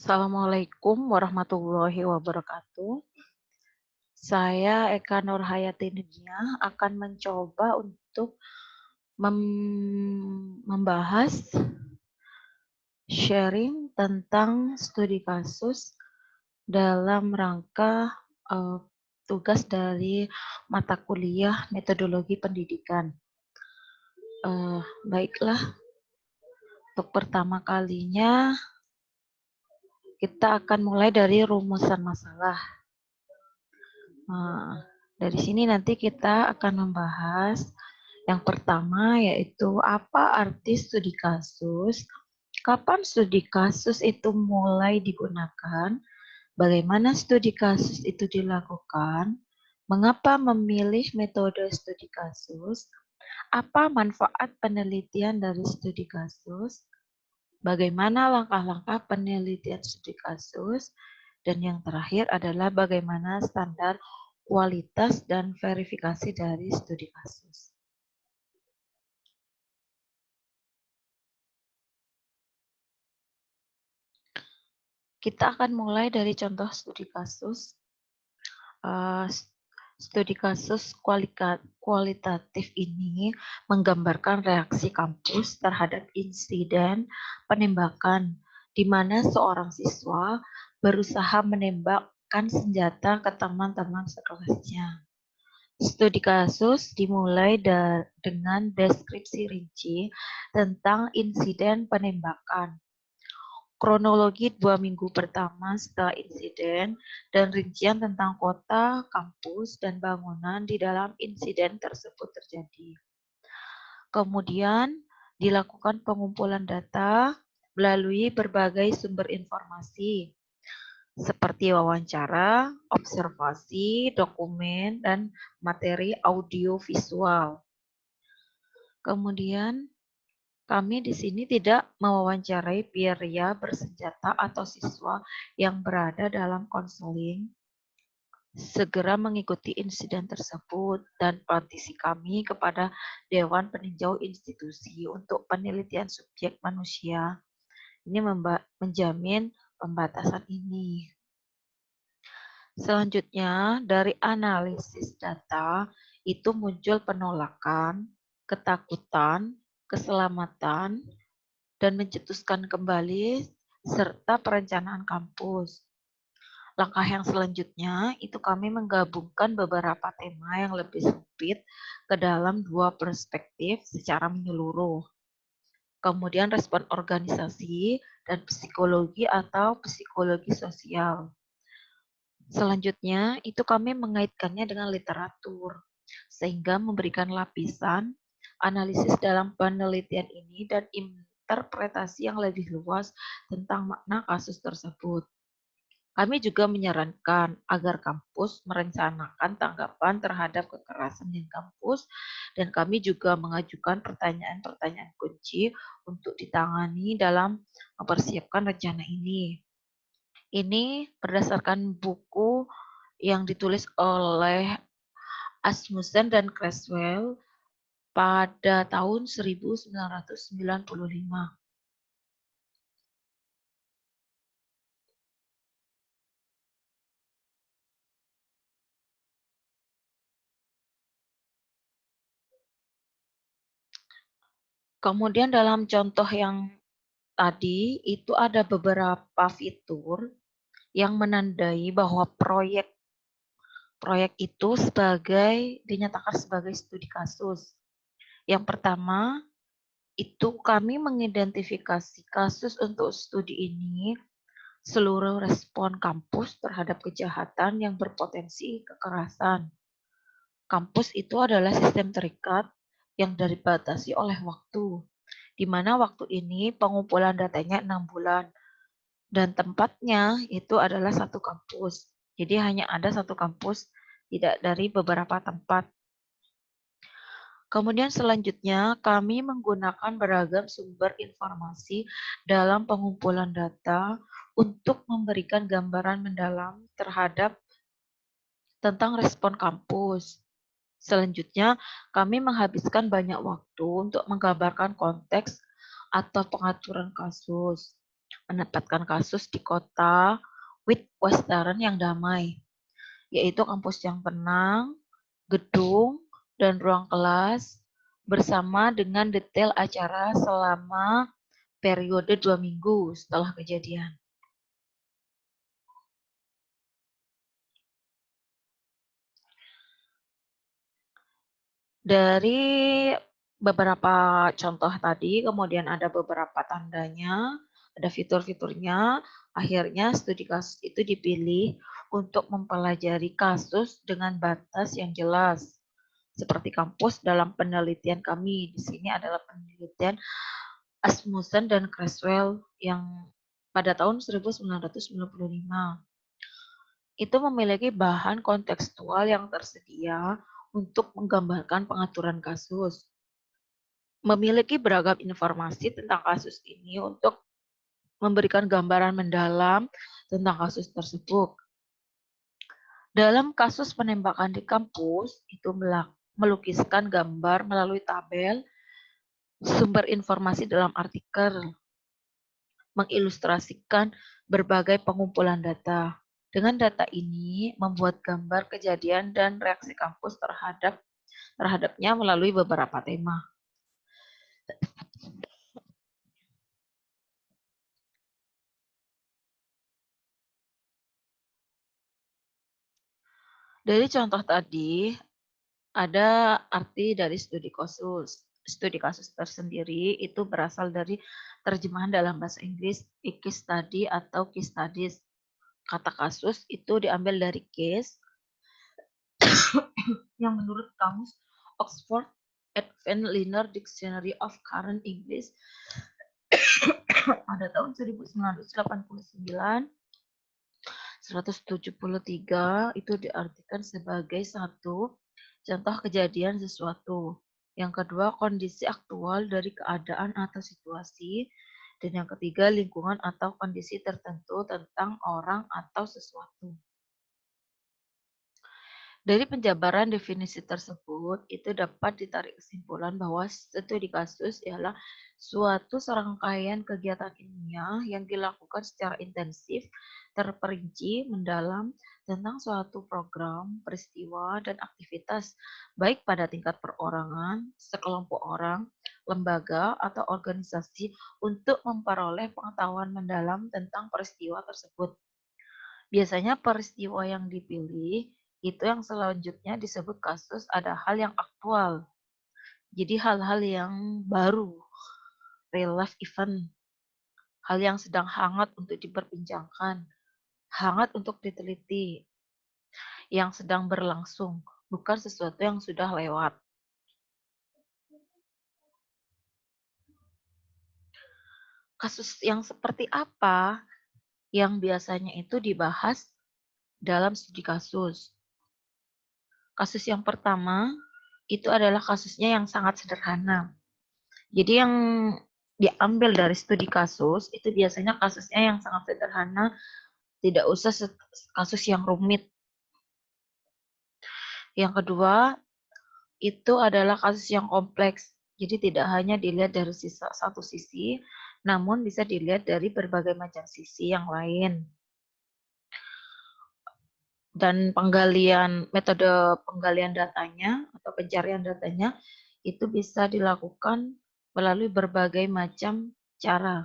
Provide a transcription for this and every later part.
Assalamualaikum warahmatullahi wabarakatuh. Saya Eka Nurhayati Dunia akan mencoba untuk membahas sharing tentang studi kasus dalam rangka eh, tugas dari mata kuliah metodologi pendidikan. Baiklah, untuk pertama kalinya kita akan mulai dari rumusan masalah. Nah, dari sini nanti kita akan membahas yang pertama yaitu apa arti studi kasus, kapan studi kasus itu mulai digunakan, bagaimana studi kasus itu dilakukan, mengapa memilih metode studi kasus, apa manfaat penelitian dari studi kasus, bagaimana langkah-langkah penelitian studi kasus, dan yang terakhir adalah bagaimana standar kualitas dan verifikasi dari studi kasus. Kita akan mulai dari contoh studi kasus. Studi kasus kualitatif ini menggambarkan reaksi kampus terhadap insiden penembakan, di mana seorang siswa berusaha menembakkan senjata ke teman-teman sekelasnya. Studi kasus dimulai dengan deskripsi rinci tentang insiden penembakan, kronologi 2 minggu pertama setelah insiden, dan rincian tentang kota, kampus, dan bangunan di dalam insiden tersebut terjadi. Kemudian dilakukan pengumpulan data melalui berbagai sumber informasi, seperti wawancara, observasi, dokumen, dan materi audio visual. Kemudian kami di sini tidak mewawancarai pria bersenjata atau siswa yang berada dalam konseling segera mengikuti insiden tersebut, dan petisi kami kepada Dewan Peninjau Institusi untuk penelitian subjek manusia ini menjamin pembatasan ini. Selanjutnya, dari analisis data itu muncul penolakan, ketakutan, keselamatan, dan mencetuskan kembali serta perencanaan kampus. Langkah yang selanjutnya itu kami menggabungkan beberapa tema yang lebih sempit ke dalam dua perspektif secara menyeluruh. Kemudian respon organisasi dan psikologi atau psikologi sosial. Selanjutnya itu kami mengaitkannya dengan literatur sehingga memberikan lapisan analisis dalam penelitian ini dan interpretasi yang lebih luas tentang makna kasus tersebut. Kami juga menyarankan agar kampus merencanakan tanggapan terhadap kekerasan di kampus, dan kami juga mengajukan pertanyaan-pertanyaan kunci untuk ditangani dalam mempersiapkan rencana ini. Ini berdasarkan buku yang ditulis oleh Asmussen dan Creswell pada tahun 1995. Kemudian dalam contoh yang tadi itu ada beberapa fitur yang menandai bahwa proyek itu dinyatakan sebagai studi kasus. Yang pertama, itu kami mengidentifikasi kasus untuk studi ini seluruh respon kampus terhadap kejahatan yang berpotensi kekerasan. Kampus itu adalah sistem terikat yang dibatasi oleh waktu, di mana waktu ini pengumpulan datanya 6 bulan, dan tempatnya itu adalah satu kampus. Jadi hanya ada satu kampus, tidak dari beberapa tempat. Kemudian selanjutnya kami menggunakan beragam sumber informasi dalam pengumpulan data untuk memberikan gambaran mendalam terhadap tentang respon kampus. Selanjutnya, kami menghabiskan banyak waktu untuk menggambarkan konteks atau pengaturan kasus. mendapatkan kasus di kota Witwatersrand yang damai, yaitu kampus yang tenang, gedung, dan ruang kelas, bersama dengan detail acara selama periode 2 minggu setelah kejadian. Dari beberapa contoh tadi, kemudian ada beberapa tandanya, ada fitur-fiturnya, akhirnya studi kasus itu dipilih untuk mempelajari kasus dengan batas yang jelas. Seperti kampus dalam penelitian kami, di sini adalah penelitian Asmussen dan Creswell yang pada tahun 1995. Itu memiliki bahan kontekstual yang tersedia untuk menggambarkan pengaturan kasus. Memiliki beragam informasi tentang kasus ini untuk memberikan gambaran mendalam tentang kasus tersebut. Dalam kasus penembakan di kampus, itu melukiskan gambar melalui tabel, sumber informasi dalam artikel, mengilustrasikan berbagai pengumpulan data. Dengan data ini membuat gambar kejadian dan reaksi kampus terhadapnya melalui beberapa tema. Dari contoh tadi, ada arti dari studi kasus. Studi kasus tersendiri itu berasal dari terjemahan dalam bahasa Inggris, case study atau case studies. Kata kasus itu diambil dari case yang menurut kamus Oxford Advanced Learner Dictionary of Current English pada tahun 1989 173 itu diartikan sebagai satu, contoh kejadian sesuatu. Yang kedua, kondisi aktual dari keadaan atau situasi. Dan yang ketiga, lingkungan atau kondisi tertentu tentang orang atau sesuatu. Dari penjabaran definisi tersebut, itu dapat ditarik kesimpulan bahwa studi kasus ialah suatu serangkaian kegiatan ilmiah yang dilakukan secara intensif, terperinci, mendalam tentang suatu program, peristiwa, dan aktivitas, baik pada tingkat perorangan, sekelompok orang, lembaga, atau organisasi untuk memperoleh pengetahuan mendalam tentang peristiwa tersebut. Biasanya peristiwa yang dipilih itu yang selanjutnya disebut kasus ada hal yang aktual. Jadi hal-hal yang baru, real life event, hal yang sedang hangat untuk diperbincangkan, hangat untuk diteliti, yang sedang berlangsung, bukan sesuatu yang sudah lewat. Kasus yang seperti apa yang biasanya itu dibahas dalam studi kasus? Kasus yang pertama itu adalah kasusnya yang sangat sederhana. Jadi yang diambil dari studi kasus itu biasanya kasusnya yang sangat sederhana, tidak usah kasus yang rumit. Yang kedua, itu adalah kasus yang kompleks. Jadi tidak hanya dilihat dari satu sisi, namun bisa dilihat dari berbagai macam sisi yang lain. Dan metode penggalian datanya atau pencarian datanya itu bisa dilakukan melalui berbagai macam cara.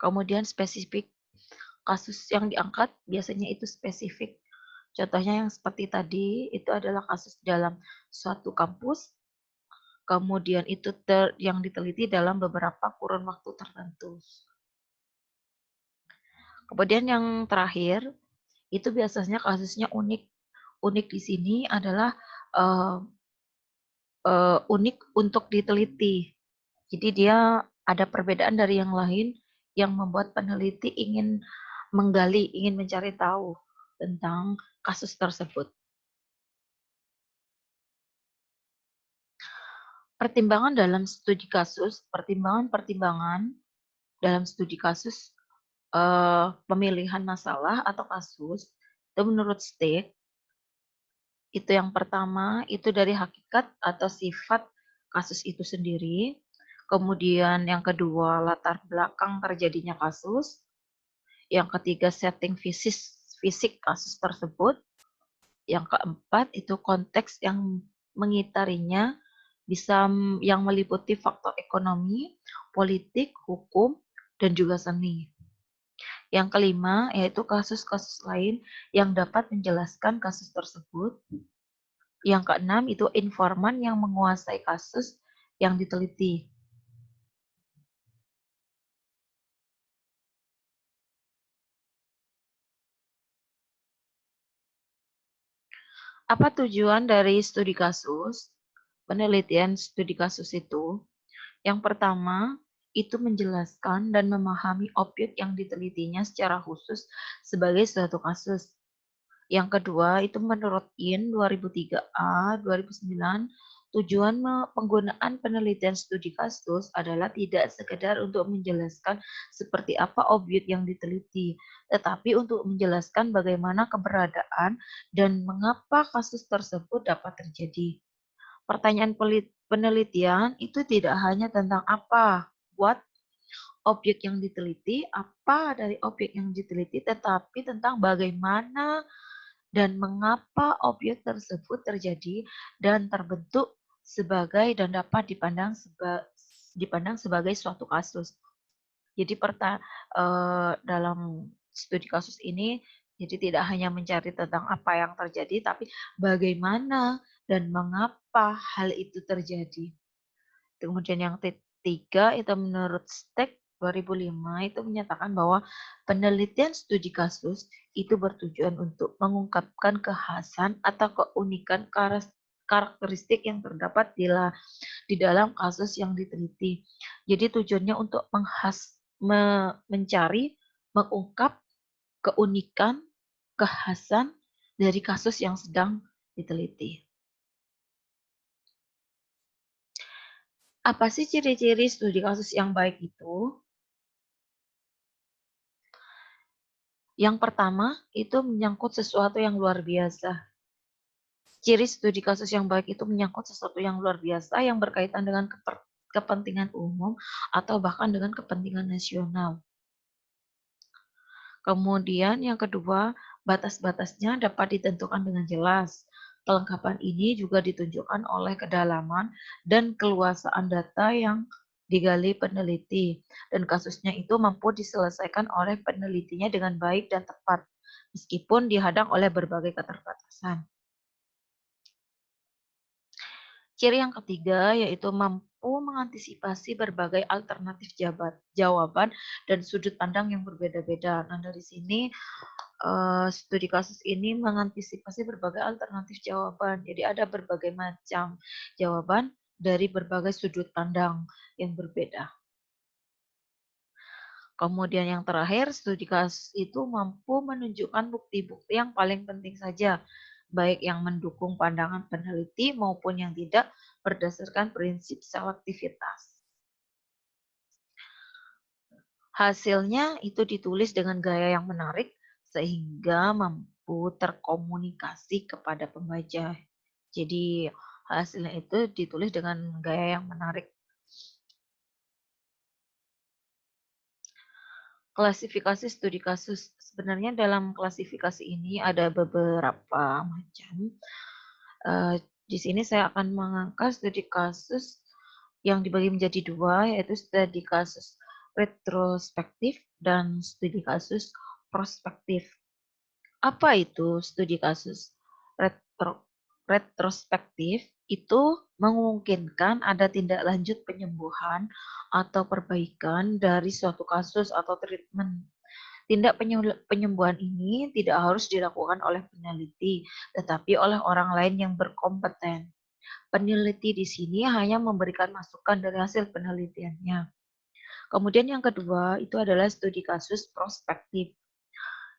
Kemudian spesifik, kasus yang diangkat biasanya itu spesifik. Contohnya yang seperti tadi, itu adalah kasus dalam suatu kampus, kemudian itu yang diteliti dalam beberapa kurun waktu tertentu. Kemudian yang terakhir, itu biasanya kasusnya unik. Unik di sini adalah unik untuk diteliti. Jadi dia ada perbedaan dari yang lain yang membuat peneliti ingin menggali, ingin mencari tahu tentang kasus tersebut. Pertimbangan dalam studi kasus, pertimbangan-pertimbangan dalam studi kasus pemilihan masalah atau kasus itu menurut Stake itu yang pertama itu dari hakikat atau sifat kasus itu sendiri. Kemudian yang kedua, latar belakang terjadinya kasus. Yang ketiga, setting fisik kasus tersebut. Yang keempat, itu konteks yang mengitarinya, bisa yang meliputi faktor ekonomi, politik, hukum, dan juga seni. Yang kelima, yaitu kasus-kasus lain yang dapat menjelaskan kasus tersebut. Yang keenam, itu informan yang menguasai kasus yang diteliti. Apa tujuan dari studi kasus? Penelitian studi kasus itu, yang pertama, itu menjelaskan dan memahami objek yang ditelitinya secara khusus sebagai suatu kasus. Yang kedua, itu menurut IN 2003A 2009, tujuan penggunaan penelitian studi kasus adalah tidak sekedar untuk menjelaskan seperti apa objek yang diteliti, tetapi untuk menjelaskan bagaimana keberadaan dan mengapa kasus tersebut dapat terjadi. Pertanyaan penelitian itu tidak hanya tentang apa, what, objek yang diteliti, apa dari objek yang diteliti, tetapi tentang bagaimana dan mengapa objek tersebut terjadi dan terbentuk sebagai dan dapat dipandang sebagai suatu kasus. Jadi dalam studi kasus ini, jadi tidak hanya mencari tentang apa yang terjadi, tapi bagaimana dan mengapa hal itu terjadi. Kemudian yang ketiga itu menurut Stek 2005 itu menyatakan bahwa penelitian studi kasus itu bertujuan untuk mengungkapkan kekhasan atau keunikan karakteristik yang terdapat di dalam kasus yang diteliti. Jadi tujuannya untuk mencari, mengungkap keunikan, kekhasan dari kasus yang sedang diteliti. Apa sih ciri-ciri studi kasus yang baik itu? Yang pertama, itu menyangkut sesuatu yang luar biasa. Ciri studi kasus yang baik itu menyangkut sesuatu yang luar biasa yang berkaitan dengan kepentingan umum atau bahkan dengan kepentingan nasional. Kemudian yang kedua, batas-batasnya dapat ditentukan dengan jelas. Kelengkapan ini juga ditunjukkan oleh kedalaman dan keluasaan data yang digali peneliti, dan kasusnya itu mampu diselesaikan oleh penelitinya dengan baik dan tepat, meskipun dihadang oleh berbagai keterbatasan. Ciri yang ketiga yaitu mampu mengantisipasi berbagai alternatif jawaban dan sudut pandang yang berbeda-beda. Nah, dari sini studi kasus ini mengantisipasi berbagai alternatif jawaban. Jadi ada berbagai macam jawaban dari berbagai sudut pandang yang berbeda. Kemudian yang terakhir, studi kasus itu mampu menunjukkan bukti-bukti yang paling penting saja, baik yang mendukung pandangan peneliti maupun yang tidak, berdasarkan prinsip selektivitas. Hasilnya itu ditulis dengan gaya yang menarik sehingga mampu terkomunikasi kepada pembaca. Jadi hasilnya itu ditulis dengan gaya yang menarik. Klasifikasi studi kasus. Sebenarnya dalam klasifikasi ini ada beberapa macam. Di sini saya akan mengangkat studi kasus yang dibagi menjadi dua, yaitu studi kasus retrospektif dan studi kasus prospektif. Apa itu studi kasus retrospektif? Itu memungkinkan ada tindak lanjut penyembuhan atau perbaikan dari suatu kasus atau treatment. Tindak penyembuhan ini tidak harus dilakukan oleh peneliti, tetapi oleh orang lain yang berkompeten. Peneliti di sini hanya memberikan masukan dari hasil penelitiannya. Kemudian yang kedua itu adalah studi kasus prospektif.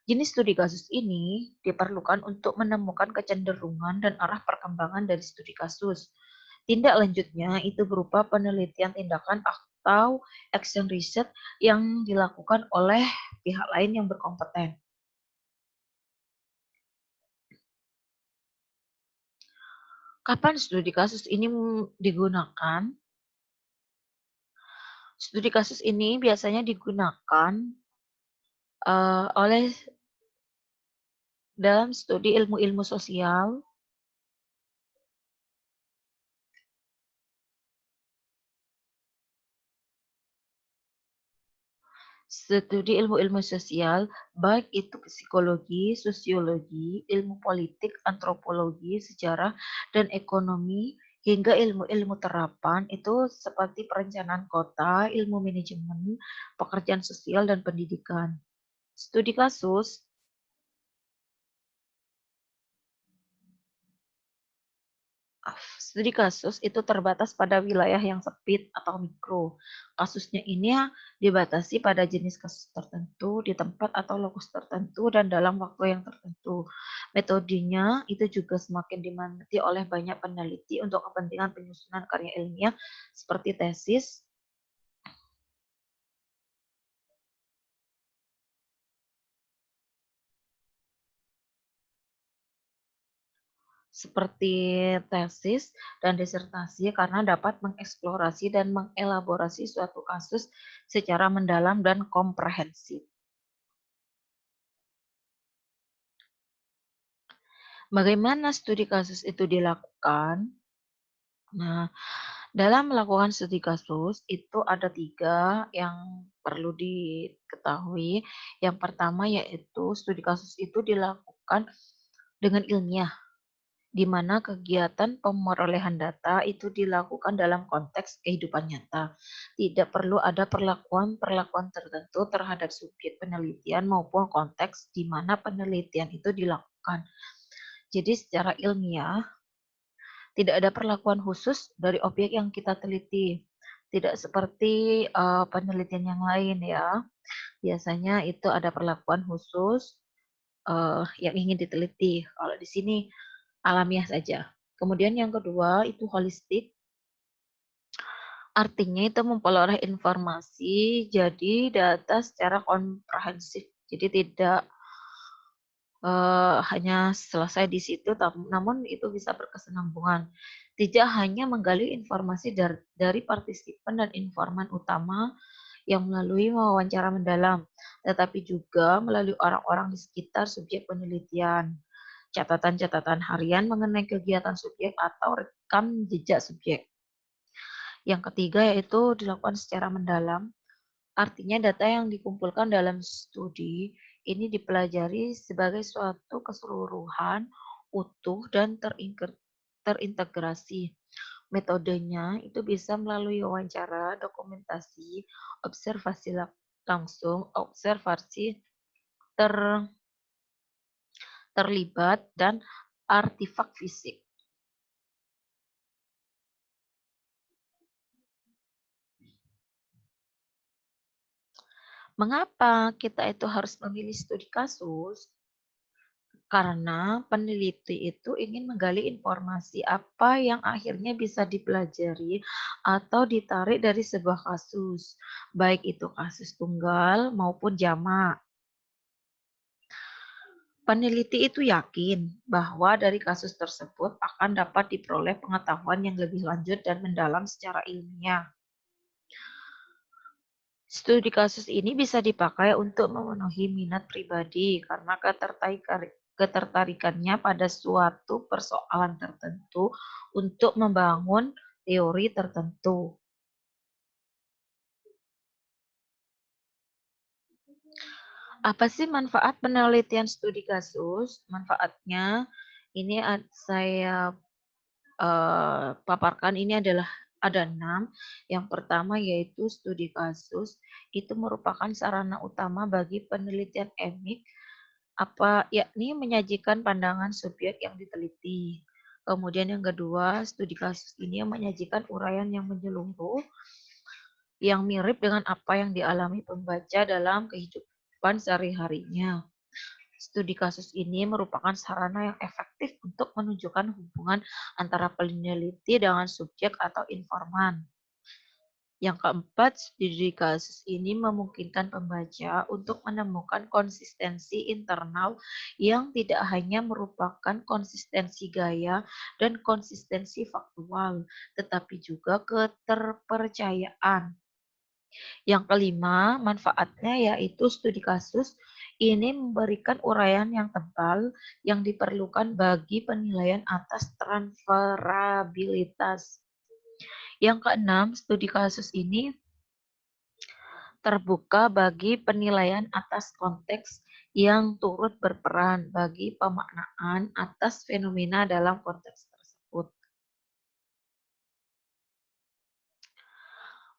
Jenis studi kasus ini diperlukan untuk menemukan kecenderungan dan arah perkembangan dari studi kasus. Tindak lanjutnya itu berupa penelitian tindakan atau action research yang dilakukan oleh pihak lain yang berkompeten. Kapan studi kasus ini digunakan? Studi kasus ini biasanya digunakan oleh dalam studi ilmu-ilmu sosial. Studi ilmu-ilmu sosial, baik itu psikologi, sosiologi, ilmu politik, antropologi, sejarah, dan ekonomi, hingga ilmu-ilmu terapan itu seperti perencanaan kota, ilmu manajemen, pekerjaan sosial, dan pendidikan. Studi kasus Studi kasus itu terbatas pada wilayah yang sempit atau mikro. Kasusnya ini ya dibatasi pada jenis kasus tertentu, di tempat atau lokus tertentu, dan dalam waktu yang tertentu. Metodenya itu juga semakin dimengerti oleh banyak peneliti untuk kepentingan penyusunan karya ilmiah seperti tesis, seperti tesis dan disertasi karena dapat mengeksplorasi dan mengelaborasi suatu kasus secara mendalam dan komprehensif. Bagaimana studi kasus itu dilakukan? Nah, dalam melakukan studi kasus itu ada 3 yang perlu diketahui. Yang pertama yaitu studi kasus itu dilakukan dengan ilmiah, di mana kegiatan pemerolehan data itu dilakukan dalam konteks kehidupan nyata. Tidak perlu ada perlakuan-perlakuan tertentu terhadap subjek penelitian maupun konteks di mana penelitian itu dilakukan. Jadi secara ilmiah tidak ada perlakuan khusus dari objek yang kita teliti. Tidak seperti, penelitian yang lain ya, biasanya itu ada perlakuan khusus, yang ingin diteliti. Kalau di sini alamiah saja. Kemudian yang kedua itu holistik, artinya itu memperoleh informasi jadi data secara komprehensif. Jadi tidak hanya selesai di situ, namun itu bisa berkesinambungan. Tidak hanya menggali informasi dari partisipan dan informan utama yang melalui wawancara mendalam, tetapi juga melalui orang-orang di sekitar subjek penelitian. Catatan-catatan harian mengenai kegiatan subjek atau rekam jejak subjek. Yang ketiga yaitu dilakukan secara mendalam. Artinya data yang dikumpulkan dalam studi ini dipelajari sebagai suatu keseluruhan, utuh, dan terintegrasi. Metodenya itu bisa melalui wawancara, dokumentasi, observasi langsung, observasi ter, terlibat, dan artifak fisik. Mengapa kita itu harus memilih studi kasus? Karena peneliti itu ingin menggali informasi apa yang akhirnya bisa dipelajari atau ditarik dari sebuah kasus, baik itu kasus tunggal maupun jamak. Peneliti itu yakin bahwa dari kasus tersebut akan dapat diperoleh pengetahuan yang lebih lanjut dan mendalam secara ilmiah. Studi kasus ini bisa dipakai untuk memenuhi minat pribadi karena ketertarikannya pada suatu persoalan tertentu untuk membangun teori tertentu. Apa sih manfaat penelitian studi kasus? Manfaatnya ini saya paparkan ini adalah ada 6. Yang pertama yaitu studi kasus, itu merupakan sarana utama bagi penelitian emik, yakni menyajikan pandangan subjek yang diteliti. Kemudian yang kedua, studi kasus ini menyajikan uraian yang menyeluruh, yang mirip dengan apa yang dialami pembaca dalam kehidupan sehari-harinya. Studi kasus ini merupakan sarana yang efektif untuk menunjukkan hubungan antara peneliti dengan subjek atau informan. Yang keempat, studi kasus ini memungkinkan pembaca untuk menemukan konsistensi internal yang tidak hanya merupakan konsistensi gaya dan konsistensi faktual, tetapi juga keterpercayaan. Yang kelima, manfaatnya yaitu studi kasus ini memberikan uraian yang tebal yang diperlukan bagi penilaian atas transferabilitas. Yang keenam, studi kasus ini terbuka bagi penilaian atas konteks yang turut berperan bagi pemaknaan atas fenomena dalam konteks tersebut.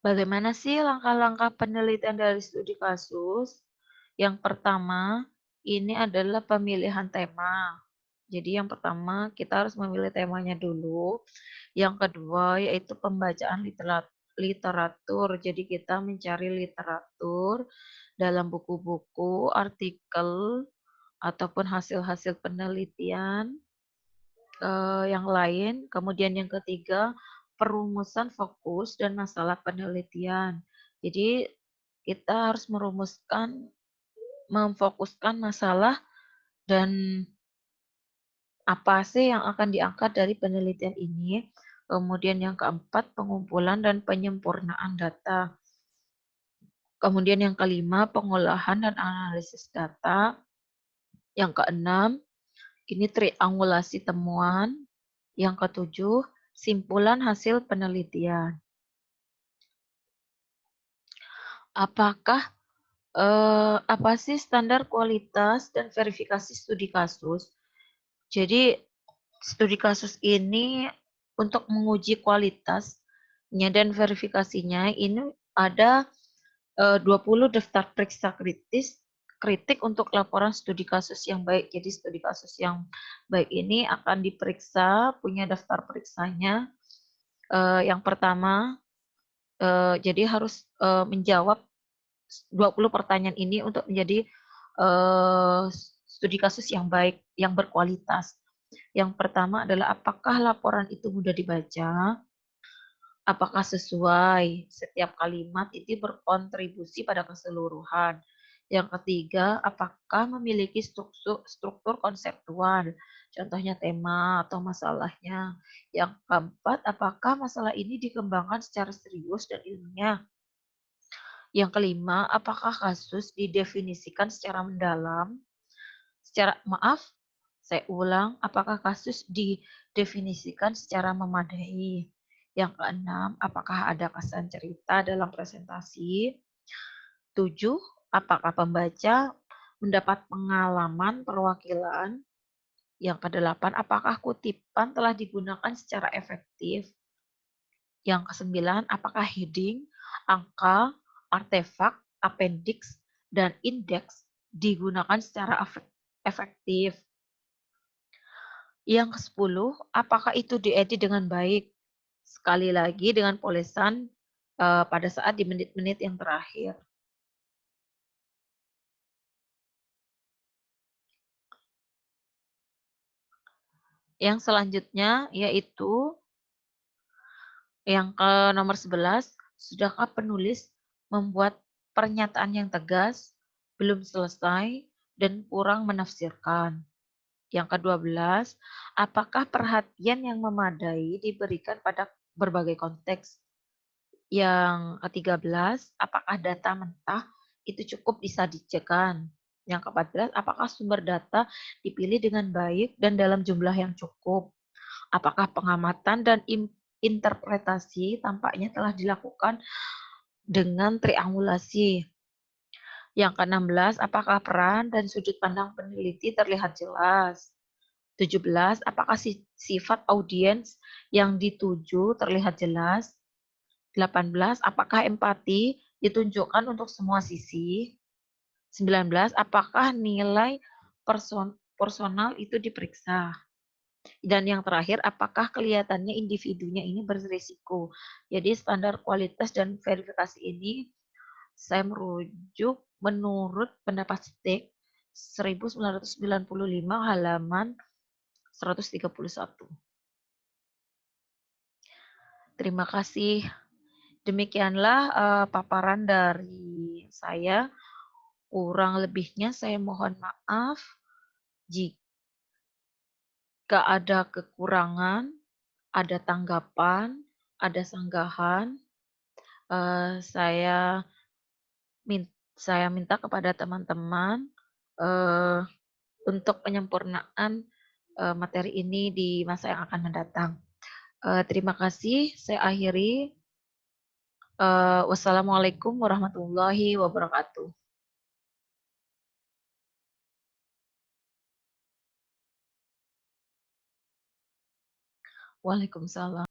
Bagaimana sih langkah-langkah penelitian dari studi kasus? Yang pertama, ini adalah pemilihan tema. Jadi yang pertama kita harus memilih temanya dulu. Yang kedua yaitu pembacaan literatur. Jadi kita mencari literatur dalam buku-buku, artikel, ataupun hasil-hasil penelitian yang lain. Kemudian yang ketiga, perumusan fokus dan masalah penelitian. Jadi kita harus memfokuskan masalah dan apa sih yang akan diangkat dari penelitian ini. Kemudian yang keempat, pengumpulan dan penyempurnaan data. Kemudian yang kelima, pengolahan dan analisis data. Yang keenam, ini triangulasi temuan. Yang ketujuh, simpulan hasil penelitian. Apakah apa sih standar kualitas dan verifikasi studi kasus? Jadi studi kasus ini untuk menguji kualitasnya dan verifikasinya ini ada 20 daftar periksa kritik untuk laporan studi kasus yang baik. Jadi studi kasus yang baik ini akan diperiksa, punya daftar periksanya. Yang pertama, jadi harus menjawab 20 pertanyaan ini untuk menjadi studi kasus yang baik, yang berkualitas. Yang pertama adalah apakah laporan itu mudah dibaca, apakah sesuai, setiap kalimat itu berkontribusi pada keseluruhan. Yang ketiga, apakah memiliki struktur konseptual, contohnya tema atau masalahnya. Yang keempat, apakah masalah ini dikembangkan secara serius dan ilmiah. Yang kelima, apakah kasus didefinisikan secara mendalam? Saya ulang, apakah kasus didefinisikan secara memadai? Yang keenam, apakah ada kesan cerita dalam presentasi? 7, apakah pembaca mendapat pengalaman perwakilan? Yang kedelapan, apakah kutipan telah digunakan secara efektif? Yang kesembilan, apakah heading, angka, artefak, appendix, dan indeks digunakan secara efektif? Yang ke-10, apakah itu diedit dengan baik? Sekali lagi dengan polesan pada saat di menit-menit yang terakhir. Yang selanjutnya yaitu yang ke nomor 11, sudahkah penulis membuat pernyataan yang tegas, belum selesai, dan kurang menafsirkan? Yang ke-12, apakah perhatian yang memadai diberikan pada berbagai konteks? Yang ke-13, apakah data mentah itu cukup disajikan? Yang ke-14, apakah sumber data dipilih dengan baik dan dalam jumlah yang cukup? Apakah pengamatan dan interpretasi tampaknya telah dilakukan dengan triangulasi? Yang ke-16, apakah peran dan sudut pandang peneliti terlihat jelas? 17, apakah sifat audiens yang dituju terlihat jelas? 18, apakah empati ditunjukkan untuk semua sisi? 19, apakah nilai personal itu diperiksa? Dan yang terakhir, apakah kelihatannya individunya ini berisiko? Jadi standar kualitas dan verifikasi ini saya merujuk menurut pendapat Steak 1995 halaman 131. Terima kasih. Demikianlah paparan dari saya. Kurang lebihnya saya mohon maaf jika ada kekurangan, ada tanggapan, ada sanggahan. Saya saya minta kepada teman-teman, eee, untuk penyempurnaan, materi ini di masa yang akan mendatang. Terima kasih, saya akhiri, wassalamualaikum warahmatullahi wabarakatuh. Waalaikumsalam.